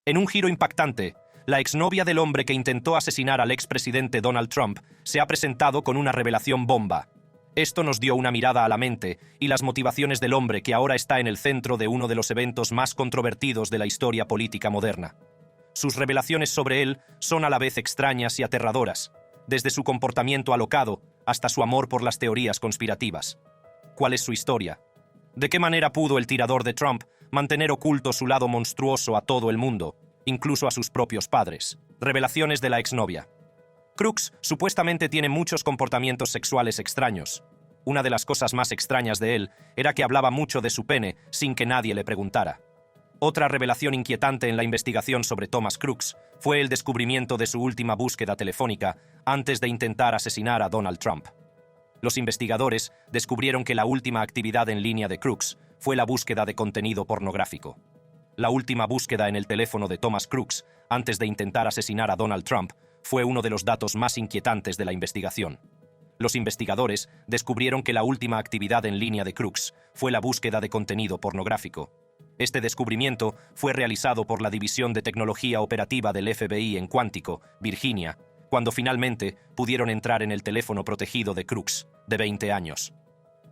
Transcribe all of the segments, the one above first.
En un giro impactante, la exnovia del hombre que intentó asesinar al expresidente Donald Trump se ha presentado con una revelación bomba. Esto nos dio una mirada a la mente y las motivaciones del hombre que ahora está en el centro de uno de los eventos más controvertidos de la historia política moderna. Sus revelaciones sobre él son a la vez extrañas y aterradoras, desde su comportamiento alocado hasta su amor por las teorías conspirativas. ¿Cuál es su historia? ¿De qué manera pudo el tirador de Trump mantener oculto su lado monstruoso a todo el mundo, incluso a sus propios padres? Revelaciones de la exnovia. Crooks supuestamente tiene muchos comportamientos sexuales extraños. Una de las cosas más extrañas de él era que hablaba mucho de su pene sin que nadie le preguntara. Otra revelación inquietante en la investigación sobre Thomas Crooks fue el descubrimiento de su última búsqueda telefónica antes de intentar asesinar a Donald Trump. Los investigadores descubrieron que la última actividad en línea de Crooks fue la búsqueda de contenido pornográfico. La última búsqueda en el teléfono de Thomas Crooks antes de intentar asesinar a Donald Trump fue uno de los datos más inquietantes de la investigación. Los investigadores descubrieron que la última actividad en línea de Crooks fue la búsqueda de contenido pornográfico. Este descubrimiento fue realizado por la División de Tecnología Operativa del FBI en Quantico, Virginia, cuando finalmente pudieron entrar en el teléfono protegido de Crooks, de 20 años.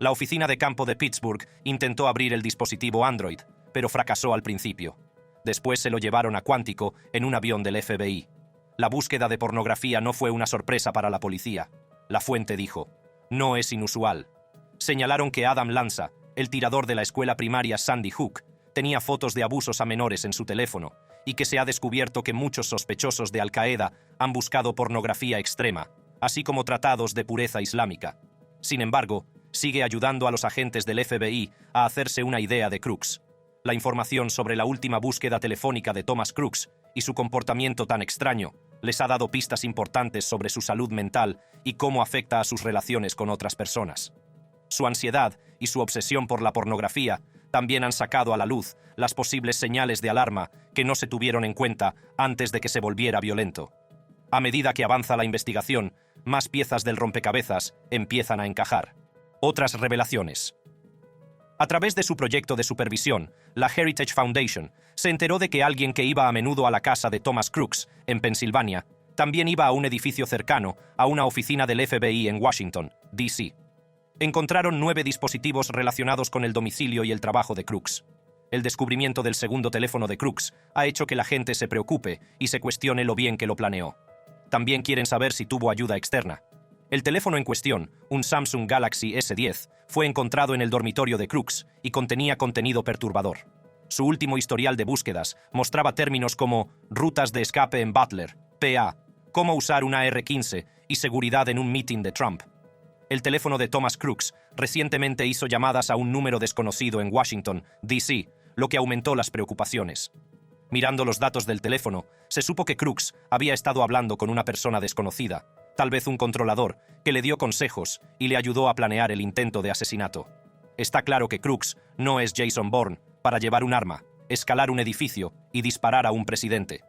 La oficina de campo de Pittsburgh intentó abrir el dispositivo Android, pero fracasó al principio. Después se lo llevaron a Quantico en un avión del FBI. La búsqueda de pornografía no fue una sorpresa para la policía. La fuente dijo: "No es inusual". Señalaron que Adam Lanza, el tirador de la escuela primaria Sandy Hook, tenía fotos de abusos a menores en su teléfono y que se ha descubierto que muchos sospechosos de Al-Qaeda han buscado pornografía extrema, así como tratados de pureza islámica. Sin embargo, sigue ayudando a los agentes del FBI a hacerse una idea de Crooks. La información sobre la última búsqueda telefónica de Thomas Crooks y su comportamiento tan extraño les ha dado pistas importantes sobre su salud mental y cómo afecta a sus relaciones con otras personas. Su ansiedad y su obsesión por la pornografía también han sacado a la luz las posibles señales de alarma que no se tuvieron en cuenta antes de que se volviera violento. A medida que avanza la investigación, más piezas del rompecabezas empiezan a encajar. Otras revelaciones. A través de su proyecto de supervisión, la Heritage Foundation se enteró de que alguien que iba a menudo a la casa de Thomas Crooks, en Pensilvania, también iba a un edificio cercano a una oficina del FBI en Washington, D.C. Encontraron 9 dispositivos relacionados con el domicilio y el trabajo de Crooks. El descubrimiento del segundo teléfono de Crooks ha hecho que la gente se preocupe y se cuestione lo bien que lo planeó. También quieren saber si tuvo ayuda externa. El teléfono en cuestión, un Samsung Galaxy S10, fue encontrado en el dormitorio de Crooks y contenía contenido perturbador. Su último historial de búsquedas mostraba términos como rutas de escape en Butler, PA, cómo usar una AR-15 y seguridad en un meeting de Trump. El teléfono de Thomas Crooks recientemente hizo llamadas a un número desconocido en Washington, D.C., lo que aumentó las preocupaciones. Mirando los datos del teléfono, se supo que Crooks había estado hablando con una persona desconocida, tal vez un controlador, que le dio consejos y le ayudó a planear el intento de asesinato. Está claro que Crooks no es Jason Bourne para llevar un arma, escalar un edificio y disparar a un presidente.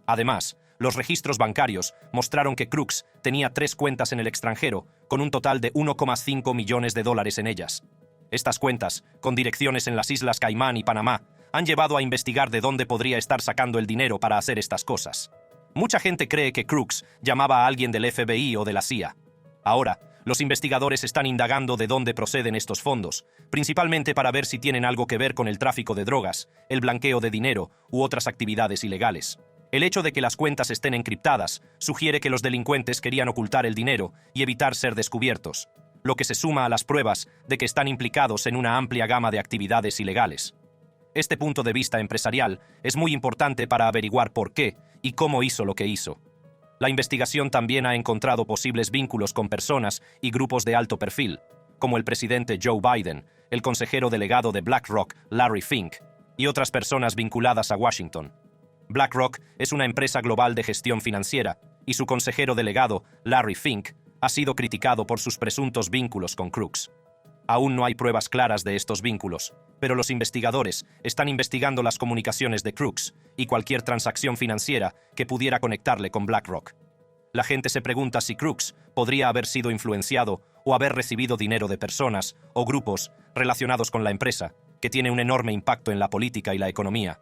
Además, los registros bancarios mostraron que Crooks tenía 3 cuentas en el extranjero, con un total de $1,5 millones en ellas. Estas cuentas, con direcciones en las Islas Caimán y Panamá, han llevado a investigar de dónde podría estar sacando el dinero para hacer estas cosas. Mucha gente cree que Crooks llamaba a alguien del FBI o de la CIA. Ahora, los investigadores están indagando de dónde proceden estos fondos, principalmente para ver si tienen algo que ver con el tráfico de drogas, el blanqueo de dinero u otras actividades ilegales. El hecho de que las cuentas estén encriptadas sugiere que los delincuentes querían ocultar el dinero y evitar ser descubiertos, lo que se suma a las pruebas de que están implicados en una amplia gama de actividades ilegales. Este punto de vista empresarial es muy importante para averiguar por qué y cómo hizo lo que hizo. La investigación también ha encontrado posibles vínculos con personas y grupos de alto perfil, como el presidente Joe Biden, el consejero delegado de BlackRock, Larry Fink, y otras personas vinculadas a Washington. BlackRock es una empresa global de gestión financiera, y su consejero delegado, Larry Fink, ha sido criticado por sus presuntos vínculos con Crooks. Aún no hay pruebas claras de estos vínculos, pero los investigadores están investigando las comunicaciones de Crooks y cualquier transacción financiera que pudiera conectarle con BlackRock. La gente se pregunta si Crooks podría haber sido influenciado o haber recibido dinero de personas o grupos relacionados con la empresa, que tiene un enorme impacto en la política y la economía.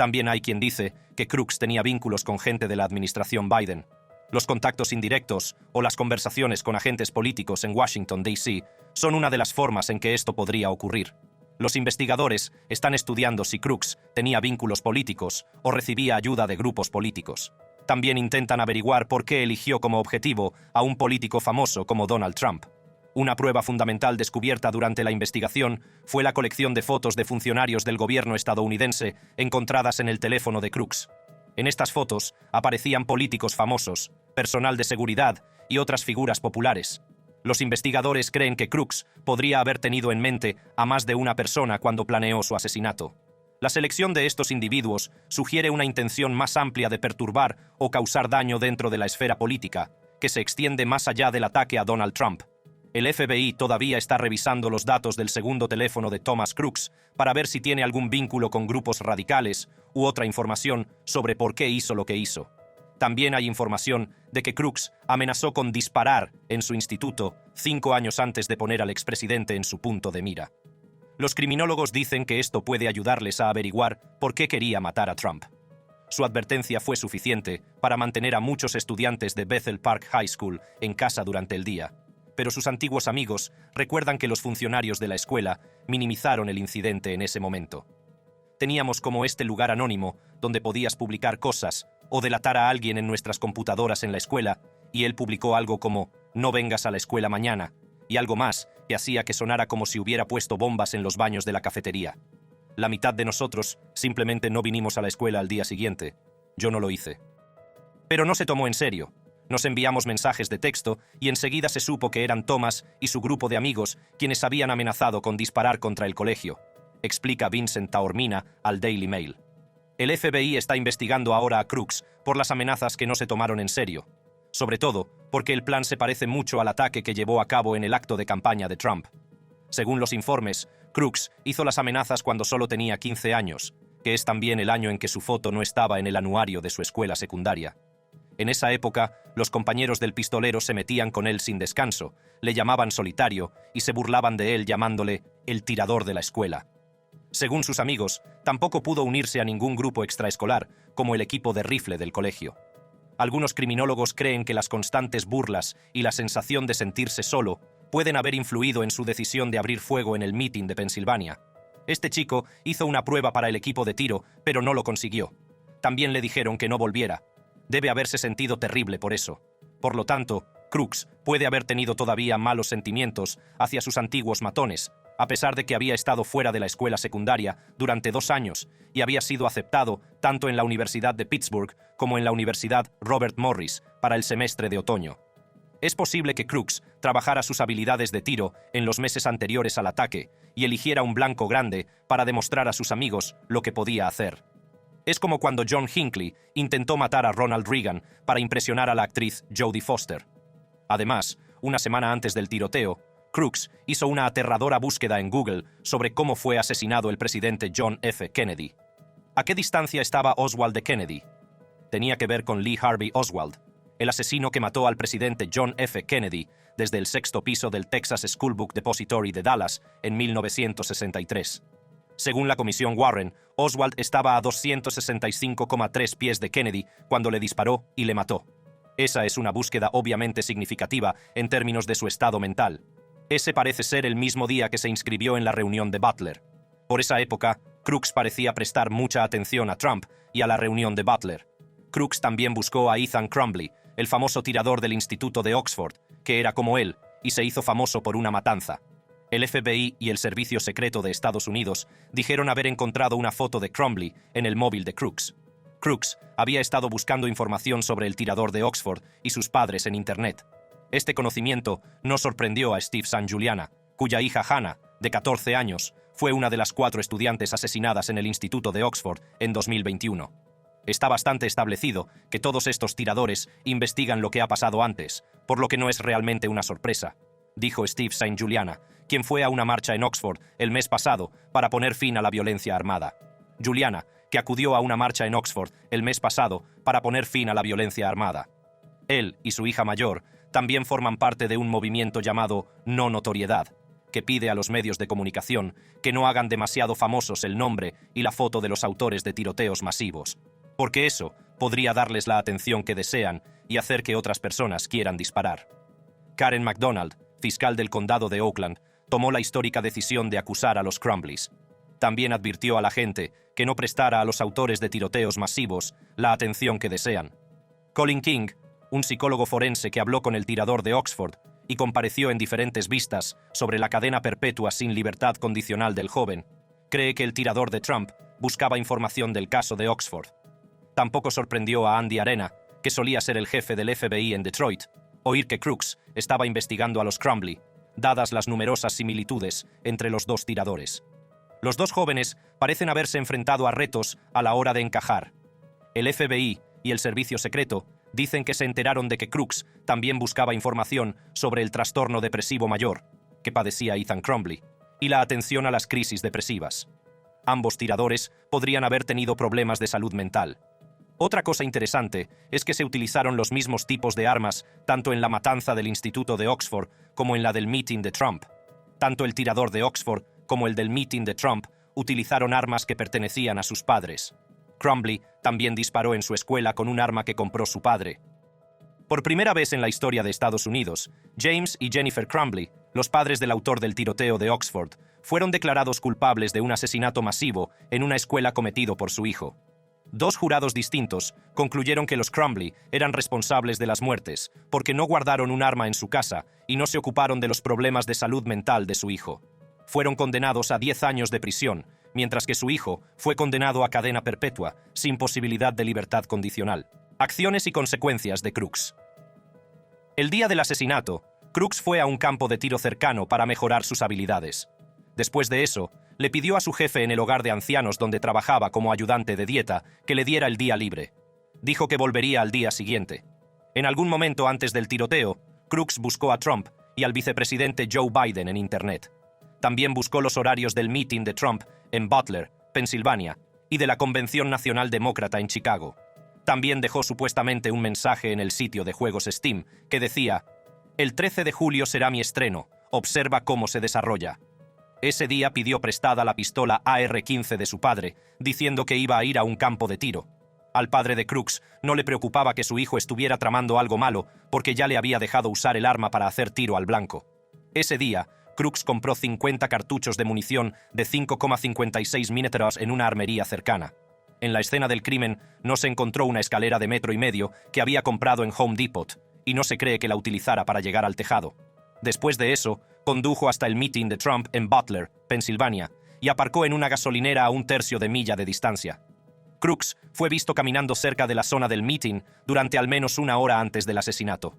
También hay quien dice que Crooks tenía vínculos con gente de la administración Biden. Los contactos indirectos o las conversaciones con agentes políticos en Washington, D.C. son una de las formas en que esto podría ocurrir. Los investigadores están estudiando si Crooks tenía vínculos políticos o recibía ayuda de grupos políticos. También intentan averiguar por qué eligió como objetivo a un político famoso como Donald Trump. Una prueba fundamental descubierta durante la investigación fue la colección de fotos de funcionarios del gobierno estadounidense encontradas en el teléfono de Crooks. En estas fotos aparecían políticos famosos, personal de seguridad y otras figuras populares. Los investigadores creen que Crooks podría haber tenido en mente a más de una persona cuando planeó su asesinato. La selección de estos individuos sugiere una intención más amplia de perturbar o causar daño dentro de la esfera política, que se extiende más allá del ataque a Donald Trump. El FBI todavía está revisando los datos del segundo teléfono de Thomas Crooks para ver si tiene algún vínculo con grupos radicales u otra información sobre por qué hizo lo que hizo. También hay información de que Crooks amenazó con disparar en su instituto 5 años antes de poner al expresidente en su punto de mira. Los criminólogos dicen que esto puede ayudarles a averiguar por qué quería matar a Trump. Su advertencia fue suficiente para mantener a muchos estudiantes de Bethel Park High School en casa durante el día, pero sus antiguos amigos recuerdan que los funcionarios de la escuela minimizaron el incidente en ese momento. Teníamos como este lugar anónimo donde podías publicar cosas o delatar a alguien en nuestras computadoras en la escuela, y él publicó algo como «No vengas a la escuela mañana», y algo más que hacía que sonara como si hubiera puesto bombas en los baños de la cafetería. La mitad de nosotros simplemente no vinimos a la escuela al día siguiente. Yo no lo hice. Pero no se tomó en serio. Nos enviamos mensajes de texto y enseguida se supo que eran Thomas y su grupo de amigos quienes habían amenazado con disparar contra el colegio, explica Vincent Taormina al Daily Mail. El FBI está investigando ahora a Crooks por las amenazas que no se tomaron en serio, sobre todo porque el plan se parece mucho al ataque que llevó a cabo en el acto de campaña de Trump. Según los informes, Crooks hizo las amenazas cuando solo tenía 15 años, que es también el año en que su foto no estaba en el anuario de su escuela secundaria. En esa época, los compañeros del pistolero se metían con él sin descanso, le llamaban solitario y se burlaban de él llamándole el tirador de la escuela. Según sus amigos, tampoco pudo unirse a ningún grupo extraescolar, como el equipo de rifle del colegio. Algunos criminólogos creen que las constantes burlas y la sensación de sentirse solo pueden haber influido en su decisión de abrir fuego en el meeting de Pensilvania. Este chico hizo una prueba para el equipo de tiro, pero no lo consiguió. También le dijeron que no volviera. Debe haberse sentido terrible por eso. Por lo tanto, Crooks puede haber tenido todavía malos sentimientos hacia sus antiguos matones, a pesar de que había estado fuera de la escuela secundaria durante 2 años y había sido aceptado tanto en la Universidad de Pittsburgh como en la Universidad Robert Morris para el semestre de otoño. Es posible que Crooks trabajara sus habilidades de tiro en los meses anteriores al ataque y eligiera un blanco grande para demostrar a sus amigos lo que podía hacer. Es como cuando John Hinckley intentó matar a Ronald Reagan para impresionar a la actriz Jodie Foster. Además, una semana antes del tiroteo, Crooks hizo una aterradora búsqueda en Google sobre cómo fue asesinado el presidente John F. Kennedy. ¿A qué distancia estaba Oswald de Kennedy? Tenía que ver con Lee Harvey Oswald, el asesino que mató al presidente John F. Kennedy desde el 6º piso del Texas School Book Depository de Dallas en 1963. Según la Comisión Warren, Oswald estaba a 265,3 pies de Kennedy cuando le disparó y le mató. Esa es una búsqueda obviamente significativa en términos de su estado mental. Ese parece ser el mismo día que se inscribió en la reunión de Butler. Por esa época, Crooks parecía prestar mucha atención a Trump y a la reunión de Butler. Crooks también buscó a Ethan Crumbley, el famoso tirador del Instituto de Oxford, que era como él, y se hizo famoso por una matanza. El FBI y el Servicio Secreto de Estados Unidos dijeron haber encontrado una foto de Crumbley en el móvil de Crooks. Crooks había estado buscando información sobre el tirador de Oxford y sus padres en Internet. Este conocimiento no sorprendió a Steve St. Juliana, cuya hija Hannah, de 14 años, fue una de las 4 estudiantes asesinadas en el Instituto de Oxford en 2021. Está bastante establecido que todos estos tiradores investigan lo que ha pasado antes, por lo que no es realmente una sorpresa, dijo Steve St. Juliana, quien fue a una marcha en Oxford el mes pasado para poner fin a la violencia armada. Juliana, que acudió a una marcha en Oxford el mes pasado para poner fin a la violencia armada. Él y su hija mayor también forman parte de un movimiento llamado No Notoriedad, que pide a los medios de comunicación que no hagan demasiado famosos el nombre y la foto de los autores de tiroteos masivos, porque eso podría darles la atención que desean y hacer que otras personas quieran disparar. Karen McDonald, fiscal del condado de Oakland, tomó la histórica decisión de acusar a los Crumblies. También advirtió a la gente que no prestara a los autores de tiroteos masivos la atención que desean. Colin King, un psicólogo forense que habló con el tirador de Oxford y compareció en diferentes vistas sobre la cadena perpetua sin libertad condicional del joven, cree que el tirador de Trump buscaba información del caso de Oxford. Tampoco sorprendió a Andy Arena, que solía ser el jefe del FBI en Detroit, oír que Crooks estaba investigando a los Crumbley, dadas las numerosas similitudes entre los dos tiradores. Los dos jóvenes parecen haberse enfrentado a retos a la hora de encajar. El FBI y el Servicio Secreto dicen que se enteraron de que Crooks también buscaba información sobre el trastorno depresivo mayor que padecía Ethan Crumbley y la atención a las crisis depresivas. Ambos tiradores podrían haber tenido problemas de salud mental. Otra cosa interesante es que se utilizaron los mismos tipos de armas tanto en la matanza del Instituto de Oxford como en la del meeting de Trump. Tanto el tirador de Oxford como el del meeting de Trump utilizaron armas que pertenecían a sus padres. Crumbley también disparó en su escuela con un arma que compró su padre. Por primera vez en la historia de Estados Unidos, James y Jennifer Crumbley, los padres del autor del tiroteo de Oxford, fueron declarados culpables de un asesinato masivo en una escuela cometido por su hijo. Dos jurados distintos concluyeron que los Crumbley eran responsables de las muertes porque no guardaron un arma en su casa y no se ocuparon de los problemas de salud mental de su hijo. Fueron condenados a 10 años de prisión, mientras que su hijo fue condenado a cadena perpetua, sin posibilidad de libertad condicional. Acciones y consecuencias de Crooks. El día del asesinato, Crooks fue a un campo de tiro cercano para mejorar sus habilidades. Después de eso, le pidió a su jefe en el hogar de ancianos donde trabajaba como ayudante de dieta que le diera el día libre. Dijo que volvería al día siguiente. En algún momento antes del tiroteo, Crooks buscó a Trump y al vicepresidente Joe Biden en Internet. También buscó los horarios del meeting de Trump en Butler, Pensilvania, y de la Convención Nacional Demócrata en Chicago. También dejó supuestamente un mensaje en el sitio de juegos Steam que decía: «El 13 de julio será mi estreno, observa cómo se desarrolla». Ese día pidió prestada la pistola AR-15 de su padre, diciendo que iba a ir a un campo de tiro. Al padre de Crooks no le preocupaba que su hijo estuviera tramando algo malo porque ya le había dejado usar el arma para hacer tiro al blanco. Ese día, Crooks compró 50 cartuchos de munición de 5,56 milímetros en una armería cercana. En la escena del crimen no se encontró una escalera de 1,5 metros que había comprado en Home Depot, y no se cree que la utilizara para llegar al tejado. Después de eso, condujo hasta el meeting de Trump en Butler, Pensilvania, y aparcó en una gasolinera a 1/3 de milla de distancia. Crooks fue visto caminando cerca de la zona del meeting durante al menos una hora antes del asesinato.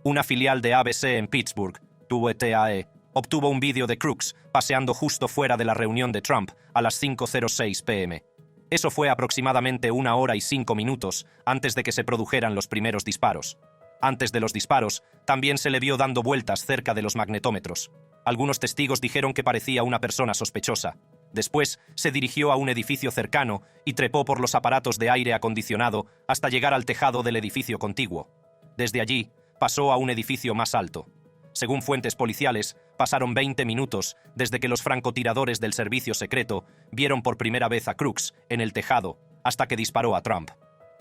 Una filial de ABC en Pittsburgh, WTAE, obtuvo un vídeo de Crooks paseando justo fuera de la reunión de Trump a las 5:06 p.m. Eso fue aproximadamente 1 hora y 5 minutos antes de que se produjeran los primeros disparos. Antes de los disparos, también se le vio dando vueltas cerca de los magnetómetros. Algunos testigos dijeron que parecía una persona sospechosa. Después, se dirigió a un edificio cercano y trepó por los aparatos de aire acondicionado hasta llegar al tejado del edificio contiguo. Desde allí, pasó a un edificio más alto. Según fuentes policiales, pasaron 20 minutos desde que los francotiradores del servicio secreto vieron por primera vez a Crooks en el tejado hasta que disparó a Trump.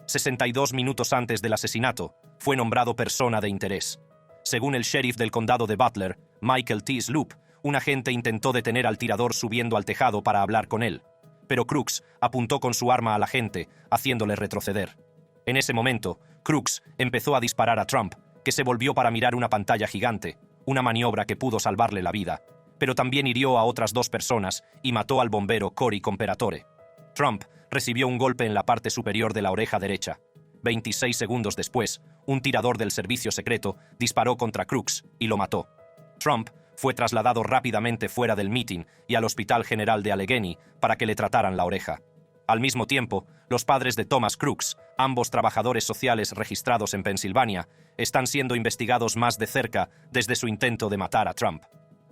62 minutos antes del asesinato, fue nombrado persona de interés. Según el sheriff del condado de Butler, Michael T. Sloop, un agente intentó detener al tirador subiendo al tejado para hablar con él, pero Crooks apuntó con su arma al agente, haciéndole retroceder. En ese momento, Crooks empezó a disparar a Trump, que se volvió para mirar una pantalla gigante, una maniobra que pudo salvarle la vida, pero también hirió a otras 2 personas y mató al bombero Cory Comperatore. Trump recibió un golpe en la parte superior de la oreja derecha. 26 segundos después, un tirador del servicio secreto disparó contra Crooks y lo mató. Trump fue trasladado rápidamente fuera del meeting y al Hospital General de Allegheny para que le trataran la oreja. Al mismo tiempo, los padres de Thomas Crooks, ambos trabajadores sociales registrados en Pensilvania, están siendo investigados más de cerca desde su intento de matar a Trump.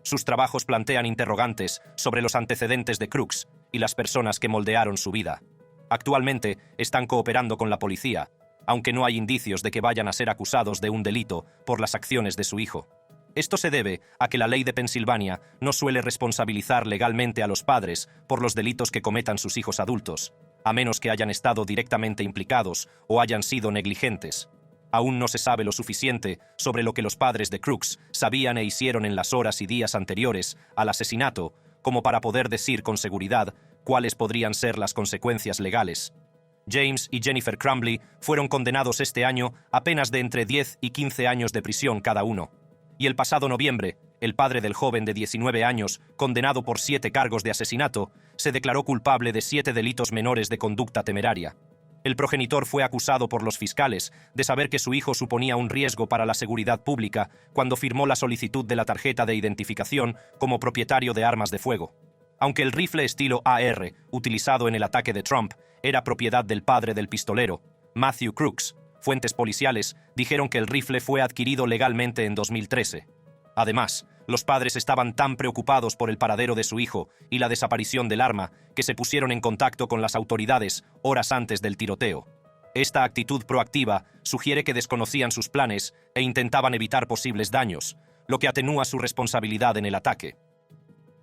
Sus trabajos plantean interrogantes sobre los antecedentes de Crooks y las personas que moldearon su vida. Actualmente están cooperando con la policía, aunque no hay indicios de que vayan a ser acusados de un delito por las acciones de su hijo. Esto se debe a que la ley de Pensilvania no suele responsabilizar legalmente a los padres por los delitos que cometan sus hijos adultos, a menos que hayan estado directamente implicados o hayan sido negligentes. Aún no se sabe lo suficiente sobre lo que los padres de Crooks sabían e hicieron en las horas y días anteriores al asesinato, como para poder decir con seguridad cuáles podrían ser las consecuencias legales. James y Jennifer Crumbley fueron condenados este año a penas de entre 10 y 15 años de prisión cada uno. Y el pasado noviembre, el padre del joven de 19 años, condenado por 7 cargos de asesinato, se declaró culpable de 7 delitos menores de conducta temeraria. El progenitor fue acusado por los fiscales de saber que su hijo suponía un riesgo para la seguridad pública cuando firmó la solicitud de la tarjeta de identificación como propietario de armas de fuego. Aunque el rifle estilo AR, utilizado en el ataque de Trump, era propiedad del padre del pistolero, Matthew Crooks, fuentes policiales dijeron que el rifle fue adquirido legalmente en 2013. Además, los padres estaban tan preocupados por el paradero de su hijo y la desaparición del arma que se pusieron en contacto con las autoridades horas antes del tiroteo. Esta actitud proactiva sugiere que desconocían sus planes e intentaban evitar posibles daños, lo que atenúa su responsabilidad en el ataque.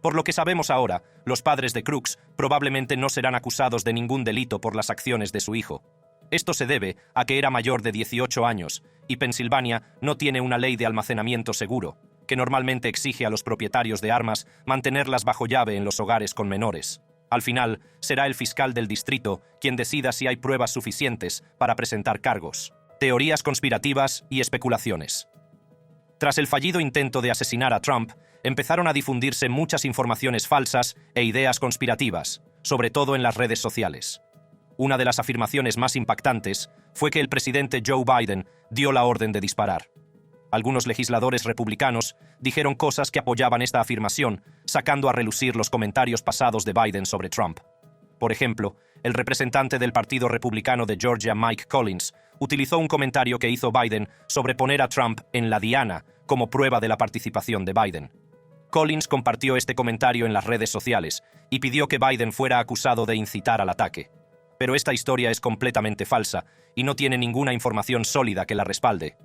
Por lo que sabemos ahora, los padres de Crooks probablemente no serán acusados de ningún delito por las acciones de su hijo. Esto se debe a que era mayor de 18 años y Pensilvania no tiene una ley de almacenamiento seguro, que normalmente exige a los propietarios de armas mantenerlas bajo llave en los hogares con menores. Al final, será el fiscal del distrito quien decida si hay pruebas suficientes para presentar cargos. Teorías conspirativas y especulaciones. Tras el fallido intento de asesinar a Trump, empezaron a difundirse muchas informaciones falsas e ideas conspirativas, sobre todo en las redes sociales. Una de las afirmaciones más impactantes fue que el presidente Joe Biden dio la orden de disparar. Algunos legisladores republicanos dijeron cosas que apoyaban esta afirmación, sacando a relucir los comentarios pasados de Biden sobre Trump. Por ejemplo, el representante del Partido Republicano de Georgia, Mike Collins, utilizó un comentario que hizo Biden sobre poner a Trump en la diana como prueba de la participación de Biden. Collins compartió este comentario en las redes sociales y pidió que Biden fuera acusado de incitar al ataque. Pero esta historia es completamente falsa y no tiene ninguna información sólida que la respalde.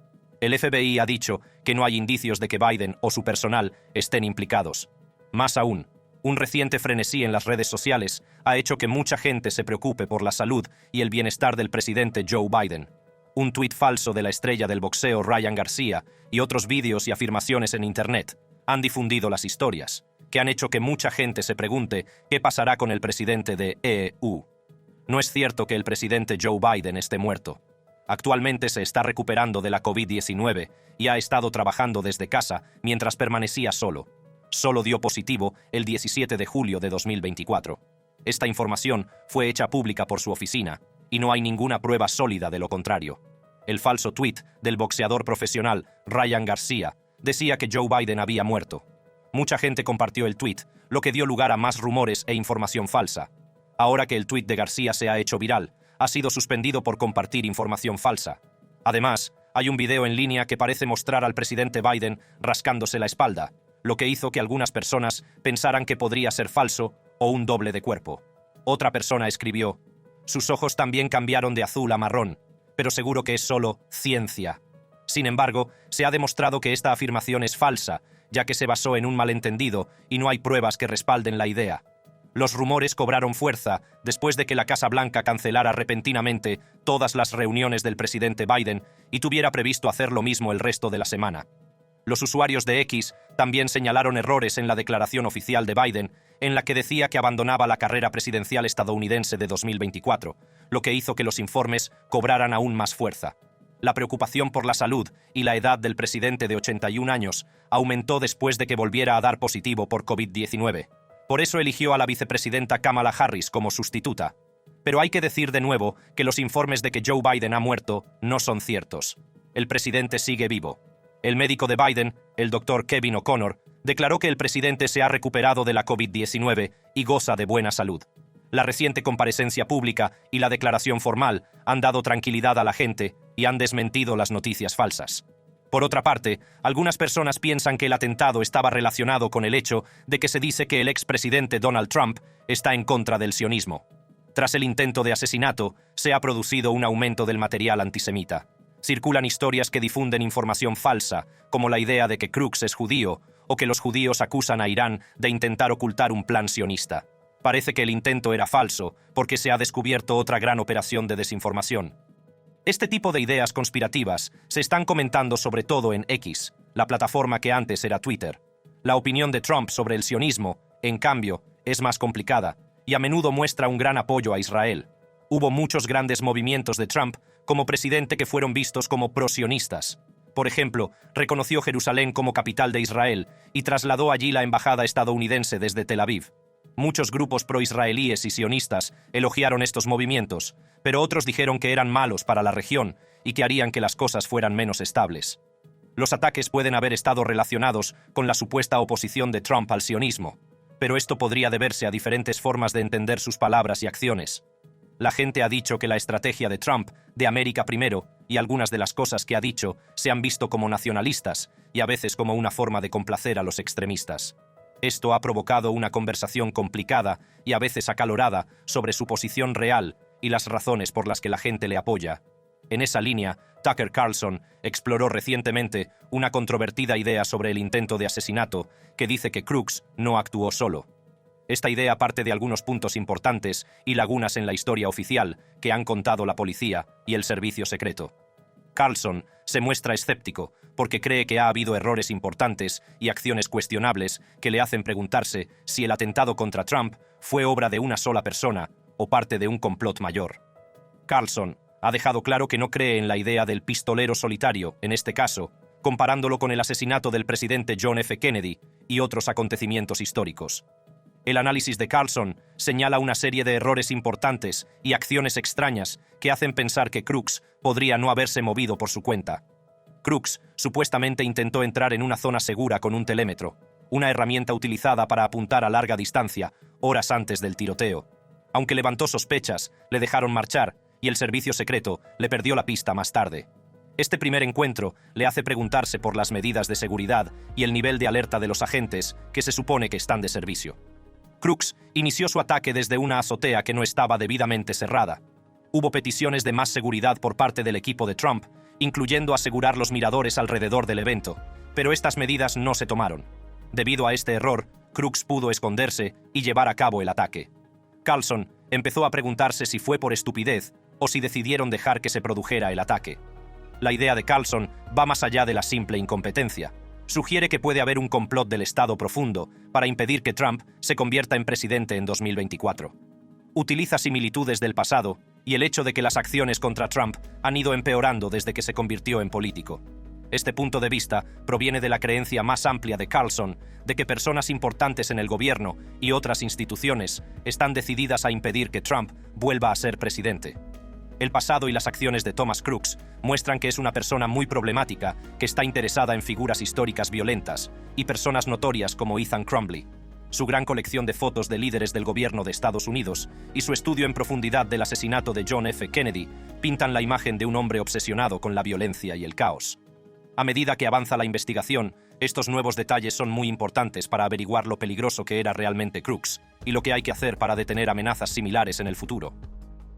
El FBI ha dicho que no hay indicios de que Biden o su personal estén implicados. Más aún, un reciente frenesí en las redes sociales ha hecho que mucha gente se preocupe por la salud y el bienestar del presidente Joe Biden. Un tuit falso de la estrella del boxeo Ryan García y otros vídeos y afirmaciones en Internet han difundido las historias, que han hecho que mucha gente se pregunte qué pasará con el presidente de EU. No es cierto que el presidente Joe Biden esté muerto. Actualmente se está recuperando de la COVID-19 y ha estado trabajando desde casa mientras permanecía solo. Solo dio positivo el 17 de julio de 2024. Esta información fue hecha pública por su oficina y no hay ninguna prueba sólida de lo contrario. El falso tuit del boxeador profesional Ryan García decía que Joe Biden había muerto. Mucha gente compartió el tuit, lo que dio lugar a más rumores e información falsa. Ahora que el tuit de García se ha hecho viral, ha sido suspendido por compartir información falsa. Además, hay un video en línea que parece mostrar al presidente Biden rascándose la espalda, lo que hizo que algunas personas pensaran que podría ser falso o un doble de cuerpo. Otra persona escribió: "Sus ojos también cambiaron de azul a marrón, pero seguro que es solo ciencia". Sin embargo, se ha demostrado que esta afirmación es falsa, ya que se basó en un malentendido y no hay pruebas que respalden la idea. Los rumores cobraron fuerza después de que la Casa Blanca cancelara repentinamente todas las reuniones del presidente Biden y tuviera previsto hacer lo mismo el resto de la semana. Los usuarios de X también señalaron errores en la declaración oficial de Biden, en la que decía que abandonaba la carrera presidencial estadounidense de 2024, lo que hizo que los informes cobraran aún más fuerza. La preocupación por la salud y la edad del presidente de 81 años aumentó después de que volviera a dar positivo por COVID-19. Por eso eligió a la vicepresidenta Kamala Harris como sustituta. Pero hay que decir de nuevo que los informes de que Joe Biden ha muerto no son ciertos. El presidente sigue vivo. El médico de Biden, el doctor Kevin O'Connor, declaró que el presidente se ha recuperado de la COVID-19 y goza de buena salud. La reciente comparecencia pública y la declaración formal han dado tranquilidad a la gente y han desmentido las noticias falsas. Por otra parte, algunas personas piensan que el atentado estaba relacionado con el hecho de que se dice que el expresidente Donald Trump está en contra del sionismo. Tras el intento de asesinato, se ha producido un aumento del material antisemita. Circulan historias que difunden información falsa, como la idea de que Crooks es judío, o que los judíos acusan a Irán de intentar ocultar un plan sionista. Parece que el intento era falso, porque se ha descubierto otra gran operación de desinformación. Este tipo de ideas conspirativas se están comentando sobre todo en X, la plataforma que antes era Twitter. La opinión de Trump sobre el sionismo, en cambio, es más complicada y a menudo muestra un gran apoyo a Israel. Hubo muchos grandes movimientos de Trump como presidente que fueron vistos como pro-sionistas. Por ejemplo, reconoció Jerusalén como capital de Israel y trasladó allí la embajada estadounidense desde Tel Aviv. Muchos grupos pro-israelíes y sionistas elogiaron estos movimientos, pero otros dijeron que eran malos para la región y que harían que las cosas fueran menos estables. Los ataques pueden haber estado relacionados con la supuesta oposición de Trump al sionismo, pero esto podría deberse a diferentes formas de entender sus palabras y acciones. La gente ha dicho que la estrategia de Trump, de América primero, y algunas de las cosas que ha dicho se han visto como nacionalistas y a veces como una forma de complacer a los extremistas. Esto ha provocado una conversación complicada y a veces acalorada sobre su posición real y las razones por las que la gente le apoya. En esa línea, Tucker Carlson exploró recientemente una controvertida idea sobre el intento de asesinato que dice que Crooks no actuó solo. Esta idea parte de algunos puntos importantes y lagunas en la historia oficial que han contado la policía y el servicio secreto. Carlson se muestra escéptico porque cree que ha habido errores importantes y acciones cuestionables que le hacen preguntarse si el atentado contra Trump fue obra de una sola persona o parte de un complot mayor. Carlson ha dejado claro que no cree en la idea del pistolero solitario, en este caso, comparándolo con el asesinato del presidente John F. Kennedy y otros acontecimientos históricos. El análisis de Carlson señala una serie de errores importantes y acciones extrañas que hacen pensar que Crooks podría no haberse movido por su cuenta. Crooks supuestamente intentó entrar en una zona segura con un telémetro, una herramienta utilizada para apuntar a larga distancia, horas antes del tiroteo. Aunque levantó sospechas, le dejaron marchar y el servicio secreto le perdió la pista más tarde. Este primer encuentro le hace preguntarse por las medidas de seguridad y el nivel de alerta de los agentes que se supone que están de servicio. Crooks inició su ataque desde una azotea que no estaba debidamente cerrada. Hubo peticiones de más seguridad por parte del equipo de Trump, incluyendo asegurar los miradores alrededor del evento, pero estas medidas no se tomaron. Debido a este error, Crooks pudo esconderse y llevar a cabo el ataque. Carlson empezó a preguntarse si fue por estupidez o si decidieron dejar que se produjera el ataque. La idea de Carlson va más allá de la simple incompetencia. Sugiere que puede haber un complot del Estado profundo para impedir que Trump se convierta en presidente en 2024. Utiliza similitudes del pasado y el hecho de que las acciones contra Trump han ido empeorando desde que se convirtió en político. Este punto de vista proviene de la creencia más amplia de Carlson de que personas importantes en el gobierno y otras instituciones están decididas a impedir que Trump vuelva a ser presidente. El pasado y las acciones de Thomas Crooks muestran que es una persona muy problemática que está interesada en figuras históricas violentas y personas notorias como Ethan Crumbley. Su gran colección de fotos de líderes del gobierno de Estados Unidos y su estudio en profundidad del asesinato de John F. Kennedy pintan la imagen de un hombre obsesionado con la violencia y el caos. A medida que avanza la investigación, estos nuevos detalles son muy importantes para averiguar lo peligroso que era realmente Crooks y lo que hay que hacer para detener amenazas similares en el futuro.